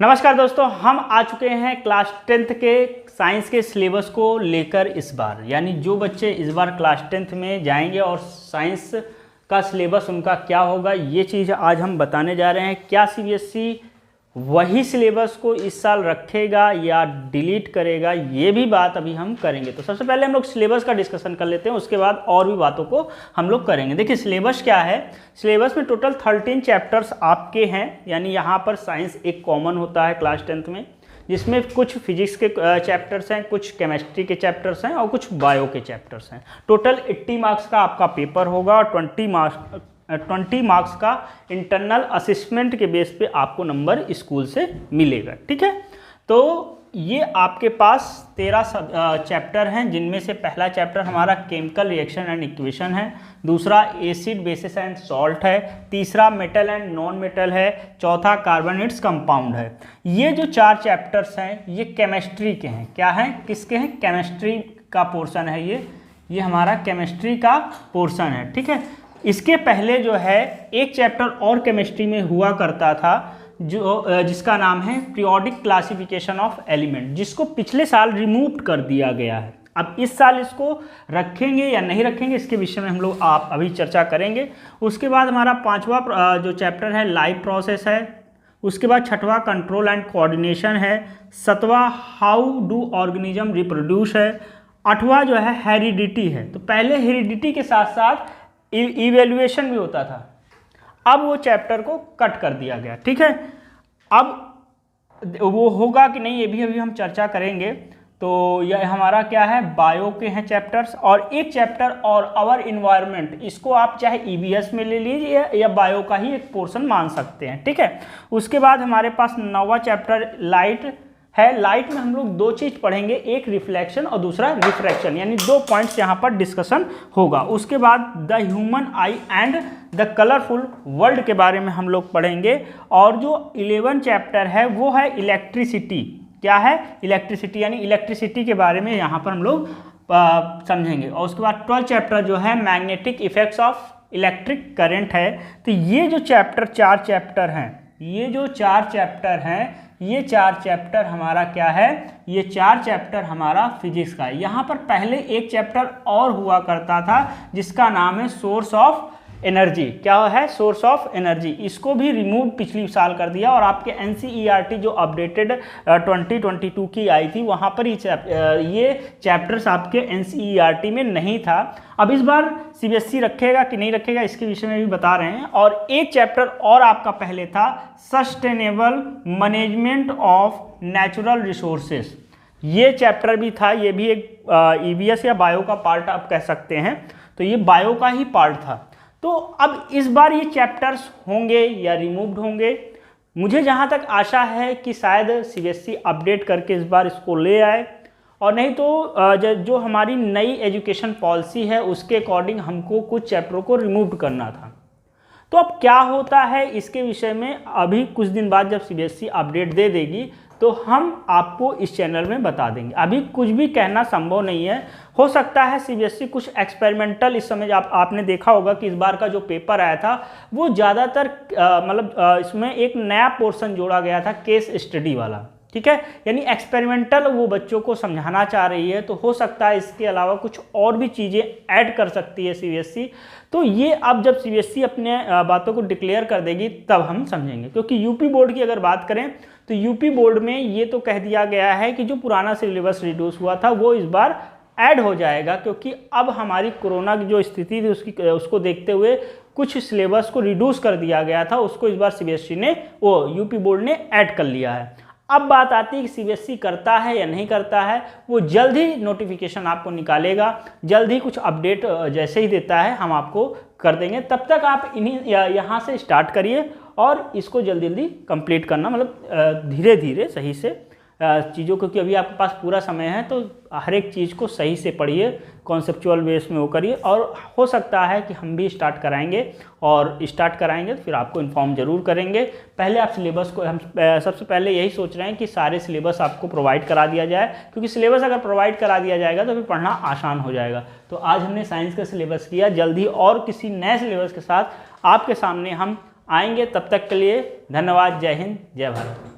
नमस्कार दोस्तों, हम आ चुके हैं क्लास 10th के साइंस के सिलेबस को लेकर इस बार। यानी जो बच्चे इस बार क्लास 10th में जाएंगे और साइंस का सिलेबस उनका क्या होगा, ये चीज़ आज हम बताने जा रहे हैं। क्या सीबीएसई वही सिलेबस को इस साल रखेगा या डिलीट करेगा, ये भी बात अभी हम करेंगे। तो सबसे पहले हम लोग सिलेबस का डिस्कशन कर लेते हैं, उसके बाद और भी बातों को हम लोग करेंगे। देखिए सिलेबस क्या है। सिलेबस में टोटल 13 चैप्टर्स आपके हैं। यानी यहाँ पर साइंस एक कॉमन होता है क्लास 10th में, जिसमें कुछ फिजिक्स के चैप्टर्स हैं, कुछ केमिस्ट्री के चैप्टर्स हैं और कुछ बायो के चैप्टर्स हैं। टोटल 80 मार्क्स का आपका पेपर होगा और 20 मार्क्स का इंटरनल असेसमेंट के बेस पे आपको नंबर स्कूल से मिलेगा। ठीक है, तो ये आपके पास 13 चैप्टर हैं, जिनमें से पहला चैप्टर हमारा केमिकल रिएक्शन एंड इक्वेशन है, दूसरा एसिड बेसिस एंड सॉल्ट है, तीसरा मेटल एंड नॉन मेटल है, चौथा कार्बोनेट्स कंपाउंड है। ये जो 4 चैप्टर्स हैं ये केमिस्ट्री के हैं। क्या हैं, किसके हैं? केमिस्ट्री का पोर्शन है ये हमारा केमिस्ट्री का पोर्शन है। ठीक है, इसके पहले जो है एक चैप्टर और केमिस्ट्री में हुआ करता था जिसका नाम है पीरियोडिक क्लासिफिकेशन ऑफ एलिमेंट, जिसको पिछले साल रिमूव कर दिया गया है। अब इस साल इसको रखेंगे या नहीं रखेंगे, इसके विषय में हम लोग अभी चर्चा करेंगे। उसके बाद हमारा 5वां जो चैप्टर है लाइफ प्रोसेस है। उसके बाद 6वां कंट्रोल एंड कोऑर्डिनेशन है। 7वां हाउ डू ऑर्गेनिज्म रिप्रोड्यूस है। 8वां जो है हेरिडिटी है। तो पहले हेरिडिटी के साथ साथ इवेल्युएशन भी होता था, अब वो चैप्टर को कट कर दिया गया। ठीक है, अब वो होगा कि नहीं ये भी अभी हम चर्चा करेंगे। तो यह हमारा क्या है, बायो के हैं चैप्टर्स, और एक चैप्टर और आवर इन्वायरमेंट, इसको आप चाहे ईवीएस में ले लीजिए या बायो का ही एक पोर्शन मान सकते हैं। ठीक है, उसके बाद हमारे पास 9वां चैप्टर लाइट है। लाइट में हम लोग 2 चीज़ पढ़ेंगे, एक रिफ्लेक्शन और दूसरा रिफ्रैक्शन, यानी 2 पॉइंट्स यहाँ पर डिस्कशन होगा। उसके बाद the human I and the colourful world के बारे में हम लोग पढ़ेंगे। और जो 11 चैप्टर है वो है इलेक्ट्रिसिटी। क्या है? इलेक्ट्रिसिटी, यानी इलेक्ट्रिसिटी के बारे में यहाँ पर हम लोग समझेंगे। और उसके बाद 12 चैप्टर जो है magnetic effects of electric current है। तो ये जो 4 चैप्टर हैं, ये जो 4 चैप्टर हैं, ये 4 चैप्टर हमारा क्या है, ये 4 चैप्टर हमारा फिजिक्स का है। यहाँ पर पहले एक चैप्टर और हुआ करता था जिसका नाम है सोर्स ऑफ एनर्जी। क्या है? Source of energy. इसको भी रिमूव पिछली साल कर दिया और आपके एनसीईआरटी जो अपडेटेड 2022 की आई थी वहाँ पर ये चैप्टर्स आपके एनसीईआरटी में नहीं था। अब इस बार सीबीएसई रखेगा कि नहीं रखेगा, इसके विषय में भी बता रहे हैं। और एक चैप्टर और आपका पहले था sustainable management of natural resources, ये चैप्टर भी था। ये भी एक ईवीएस या बायो का पार्ट आप कह सकते हैं। तो ये बायो का ही पार्ट था। तो अब इस बार ये चैप्टर्स होंगे या रिमूव्ड होंगे, मुझे जहाँ तक आशा है कि शायद सीबीएसई अपडेट करके इस बार इसको ले आए, और नहीं तो जो हमारी नई एजुकेशन पॉलिसी है उसके अकॉर्डिंग हमको कुछ चैप्टरों को रिमूव करना था। तो अब क्या होता है इसके विषय में अभी कुछ दिन बाद जब सीबीएसई अपडेट दे देगी तो हम आपको इस चैनल में बता देंगे। अभी कुछ भी कहना संभव नहीं है। हो सकता है सीबीएसई कुछ एक्सपेरिमेंटल, इस समय आपने देखा होगा कि इस बार का जो पेपर आया था वो ज़्यादातर इसमें एक नया पोर्शन जोड़ा गया था, केस स्टडी वाला। ठीक है, यानी एक्सपेरिमेंटल वो बच्चों को समझाना चाह रही है। तो हो सकता है इसके अलावा कुछ और भी चीज़ें ऐड कर सकती है सीबीएसई। तो ये अब जब सीबीएसई अपने बातों को डिक्लेयर कर देगी तब हम समझेंगे। क्योंकि यूपी बोर्ड की अगर बात करें तो यूपी बोर्ड में ये तो कह दिया गया है कि जो पुराना सिलेबस रिड्यूस हुआ था वो इस बार ऐड हो जाएगा, क्योंकि अब हमारी कोरोना की जो स्थिति थी उसको देखते हुए कुछ सिलेबस को रिड्यूस कर दिया गया था, उसको इस बार सीबीएसई ने यूपी बोर्ड ने ऐड कर लिया है। अब बात आती है कि सीबीएसई करता है या नहीं करता है, वो जल्द ही नोटिफिकेशन आपको निकालेगा, जल्द ही कुछ अपडेट जैसे ही देता है हम आपको कर देंगे। तब तक आप यहाँ से स्टार्ट करिए और इसको जल्दी जल्दी कंप्लीट करना, मतलब धीरे धीरे सही से चीज़ों, क्योंकि अभी आपके पास पूरा समय है तो हर एक चीज़ को सही से पढ़िए, कॉन्सेप्चुअल बेस में वो करिए। और हो सकता है कि हम भी स्टार्ट कराएंगे, और स्टार्ट कराएंगे तो फिर आपको इन्फॉर्म जरूर करेंगे। पहले आप सिलेबस को, हम सबसे पहले यही सोच रहे हैं कि सारे सिलेबस आपको प्रोवाइड करा दिया जाए, क्योंकि सिलेबस अगर प्रोवाइड करा दिया जाएगा तो फिर पढ़ना आसान हो जाएगा। तो आज हमने साइंस का सिलेबस किया, जल्दी और किसी नए सिलेबस के साथ आपके सामने हम आएंगे। तब तक के लिए धन्यवाद। जय हिंद, जय भारत।